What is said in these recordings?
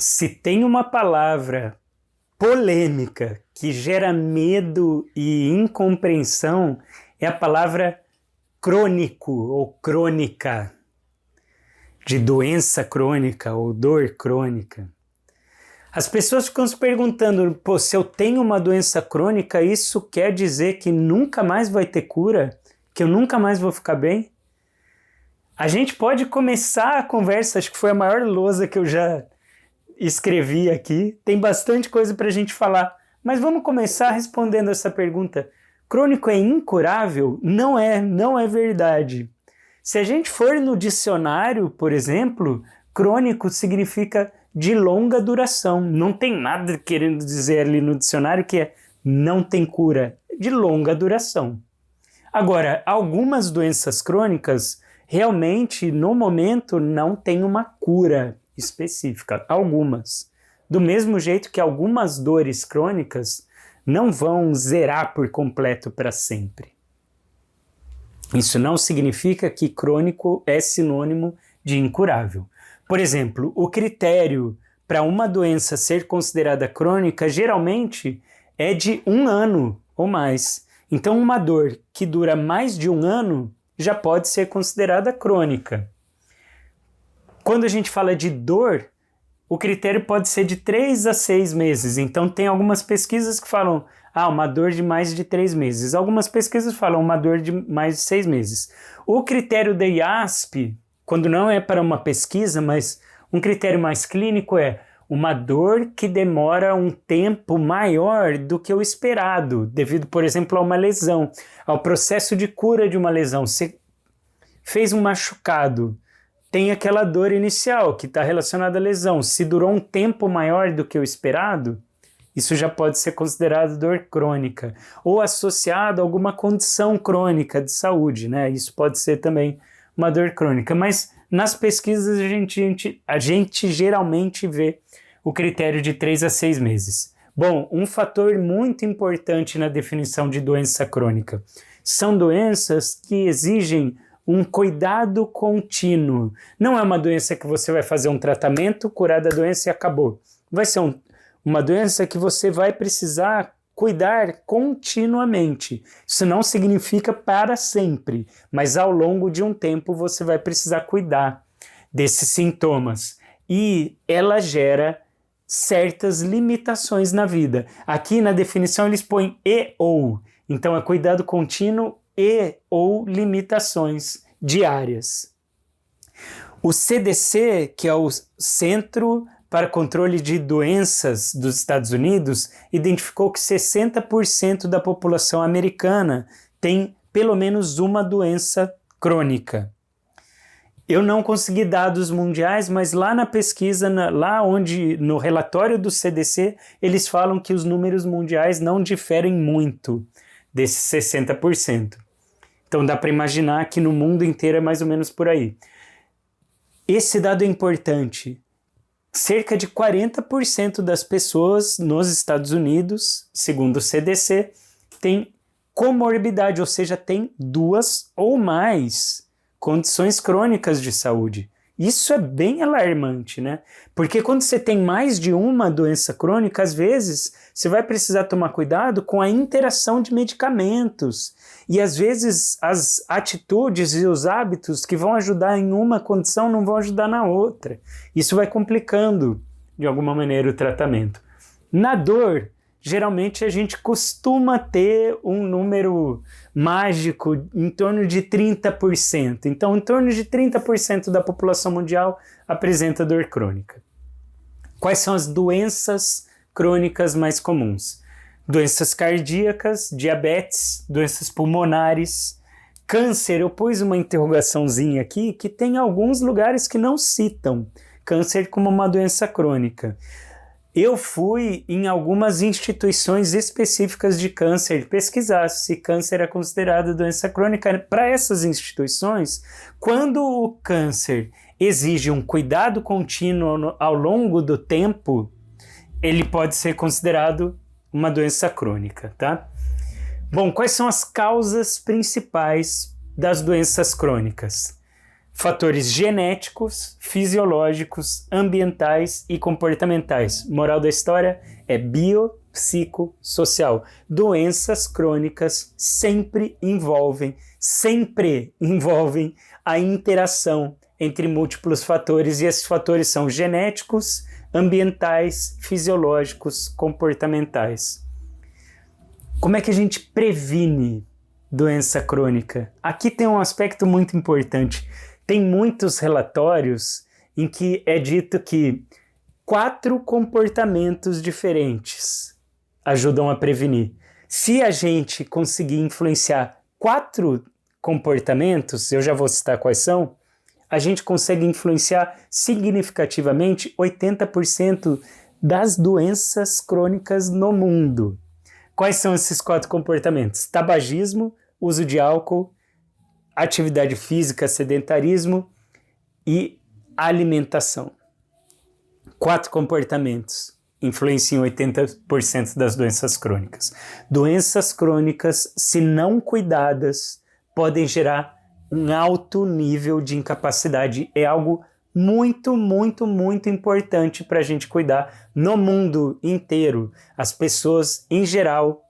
Se tem uma palavra polêmica que gera medo e incompreensão, é a palavra crônico ou crônica, de doença crônica ou dor crônica. As pessoas ficam se perguntando, pô, se eu tenho uma doença crônica, isso quer dizer que nunca mais vai ter cura? Que eu nunca mais vou ficar bem? A gente pode começar a conversa, acho que foi a maior lousa que eu já escrevi aqui, tem bastante coisa para a gente falar, mas vamos começar respondendo essa pergunta. Crônico é incurável? Não é verdade. Se a gente for no dicionário, por exemplo, crônico significa de longa duração. Não tem nada querendo dizer ali no dicionário que não tem cura, de longa duração. Agora, algumas doenças crônicas realmente, no momento, não tem uma cura específica, algumas. Do mesmo jeito que algumas dores crônicas não vão zerar por completo para sempre. Isso não significa que crônico é sinônimo de incurável. Por exemplo, o critério para uma doença ser considerada crônica geralmente é de 1 ano ou mais. Então, uma dor que dura mais de 1 ano já pode ser considerada crônica. Quando a gente fala de dor, o critério pode ser de 3 a 6 meses. Então, tem algumas pesquisas que falam uma dor de mais de 3 meses. Algumas pesquisas falam uma dor de mais de 6 meses. O critério da IASP, quando não é para uma pesquisa, mas um critério mais clínico é uma dor que demora um tempo maior do que o esperado, devido, por exemplo, a uma lesão, ao processo de cura de uma lesão. Você fez um machucado, tem aquela dor inicial que está relacionada à lesão. Se durou um tempo maior do que o esperado, isso já pode ser considerado dor crônica, ou associado a alguma condição crônica de saúde, né? Isso pode ser também uma dor crônica, mas nas pesquisas a gente geralmente vê o critério de 3 a 6 meses. Bom, um fator muito importante na definição de doença crônica são doenças que exigem um cuidado contínuo. Não é uma doença que você vai fazer um tratamento, curar da doença e acabou. Vai ser uma doença que você vai precisar cuidar continuamente. Isso não significa para sempre, mas ao longo de um tempo você vai precisar cuidar desses sintomas. E ela gera certas limitações na vida. Aqui na definição eles põem e ou. Então é cuidado contínuo e ou limitações diárias. O CDC, que é o Centro para Controle de Doenças dos Estados Unidos, identificou que 60% da população americana tem pelo menos uma doença crônica. Eu não consegui dados mundiais, mas lá na pesquisa, no relatório do CDC, eles falam que os números mundiais não diferem muito desses 60%. Então dá para imaginar que no mundo inteiro é mais ou menos por aí. Esse dado é importante. Cerca de 40% das pessoas nos Estados Unidos, segundo o CDC, tem comorbidade, ou seja, tem 2 ou mais condições crônicas de saúde. Isso é bem alarmante, né? Porque quando você tem mais de uma doença crônica, às vezes você vai precisar tomar cuidado com a interação de medicamentos. E às vezes as atitudes e os hábitos que vão ajudar em uma condição não vão ajudar na outra. Isso vai complicando, de alguma maneira, o tratamento. Na dor, geralmente a gente costuma ter um número mágico em torno de 30%. Então, em torno de 30% da população mundial apresenta dor crônica. Quais são as doenças crônicas mais comuns? Doenças cardíacas, diabetes, doenças pulmonares, câncer. Eu pus uma interrogaçãozinha aqui que tem alguns lugares que não citam câncer como uma doença crônica. Eu fui em algumas instituições específicas de câncer pesquisar se câncer é considerado doença crônica. Para essas instituições, quando o câncer exige um cuidado contínuo ao longo do tempo, ele pode ser considerado uma doença crônica, tá? Bom, quais são as causas principais das doenças crônicas? Fatores genéticos, fisiológicos, ambientais e comportamentais. Moral da história é biopsicossocial. Doenças crônicas sempre envolvem a interação entre múltiplos fatores, e esses fatores são genéticos, ambientais, fisiológicos, comportamentais. Como é que a gente previne doença crônica? Aqui tem um aspecto muito importante. Tem muitos relatórios em que é dito que 4 comportamentos diferentes ajudam a prevenir. Se a gente conseguir influenciar 4 comportamentos, eu já vou citar quais são, a gente consegue influenciar significativamente 80% das doenças crônicas no mundo. Quais são esses 4 comportamentos? Tabagismo, uso de álcool, atividade física, sedentarismo e alimentação. 4 comportamentos influenciam 80% das doenças crônicas. Doenças crônicas, se não cuidadas, podem gerar um alto nível de incapacidade. É algo muito, muito, muito importante para a gente cuidar no mundo inteiro. As pessoas, em geral,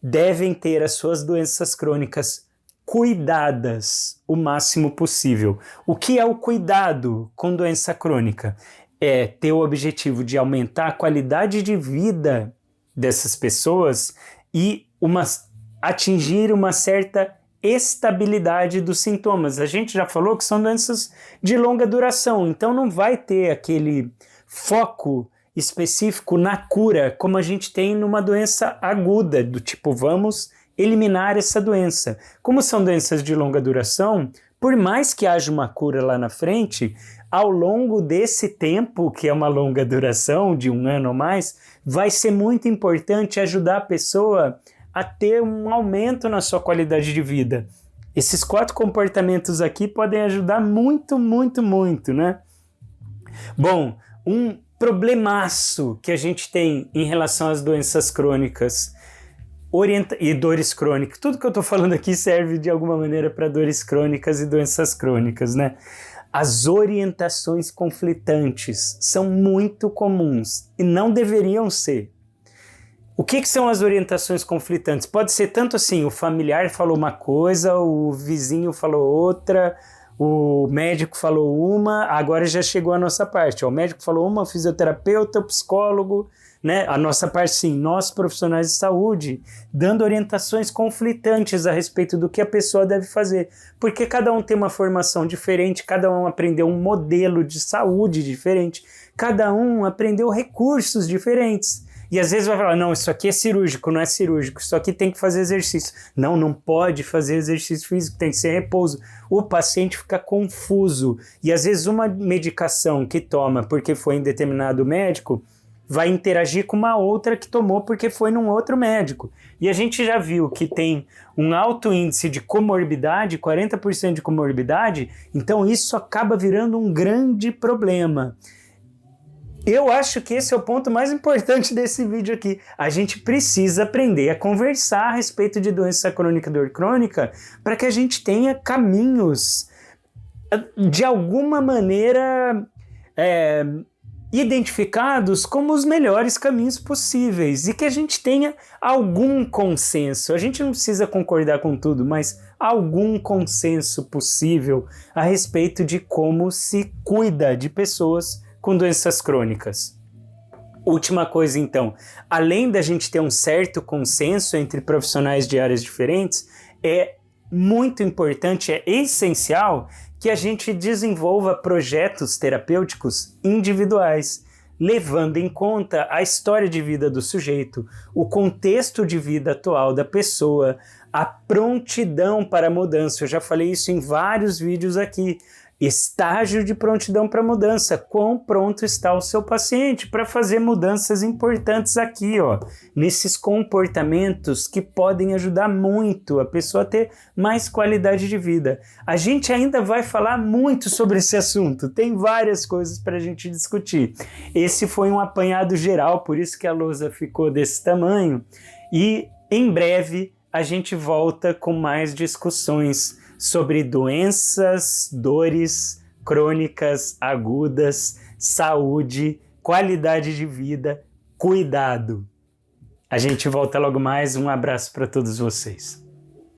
devem ter as suas doenças crônicas cuidadas o máximo possível. O que é o cuidado com doença crônica? É ter o objetivo de aumentar a qualidade de vida dessas pessoas e atingir uma certa estabilidade dos sintomas. A gente já falou que são doenças de longa duração, então não vai ter aquele foco específico na cura, como a gente tem numa doença aguda, do tipo, vamos eliminar essa doença. Como são doenças de longa duração, por mais que haja uma cura lá na frente, ao longo desse tempo, que é uma longa duração, de 1 ano ou mais, vai ser muito importante ajudar a pessoa a ter um aumento na sua qualidade de vida. Esses 4 comportamentos aqui podem ajudar muito, muito, muito, né? Bom, um problemaço que a gente tem em relação às doenças crônicas e dores crônicas. Tudo que eu estou falando aqui serve de alguma maneira para dores crônicas e doenças crônicas, né? As orientações conflitantes são muito comuns e não deveriam ser. O que são as orientações conflitantes? Pode ser tanto assim, o familiar falou uma coisa, o vizinho falou outra, o médico falou uma, agora já chegou a nossa parte. O médico falou uma, o fisioterapeuta, o psicólogo, né? A nossa parte sim, nós profissionais de saúde, dando orientações conflitantes a respeito do que a pessoa deve fazer. Porque cada um tem uma formação diferente, cada um aprendeu um modelo de saúde diferente, cada um aprendeu recursos diferentes. E às vezes vai falar, não, isso aqui é cirúrgico, não é cirúrgico, isso aqui tem que fazer exercício. Não, não pode fazer exercício físico, tem que ser repouso. O paciente fica confuso. E às vezes uma medicação que toma porque foi em determinado médico vai interagir com uma outra que tomou porque foi num outro médico. E a gente já viu que tem um alto índice de comorbidade, 40% de comorbidade, então isso acaba virando um grande problema. Eu acho que esse é o ponto mais importante desse vídeo aqui. A gente precisa aprender a conversar a respeito de doença crônica e dor crônica para que a gente tenha caminhos, de alguma maneira, identificados como os melhores caminhos possíveis e que a gente tenha algum consenso. A gente não precisa concordar com tudo, mas algum consenso possível a respeito de como se cuida de pessoas com doenças crônicas. Última coisa então, além da gente ter um certo consenso entre profissionais de áreas diferentes, é muito importante, é essencial que a gente desenvolva projetos terapêuticos individuais, levando em conta a história de vida do sujeito, o contexto de vida atual da pessoa, a prontidão para a mudança. Eu já falei isso em vários vídeos aqui. Estágio de prontidão para mudança, quão pronto está o seu paciente para fazer mudanças importantes aqui, ó, nesses comportamentos que podem ajudar muito a pessoa a ter mais qualidade de vida. A gente ainda vai falar muito sobre esse assunto, tem várias coisas para a gente discutir. Esse foi um apanhado geral, por isso que a lousa ficou desse tamanho, e em breve a gente volta com mais discussões sobre doenças, dores crônicas, agudas, saúde, qualidade de vida, cuidado. A gente volta logo mais. Um abraço para todos vocês.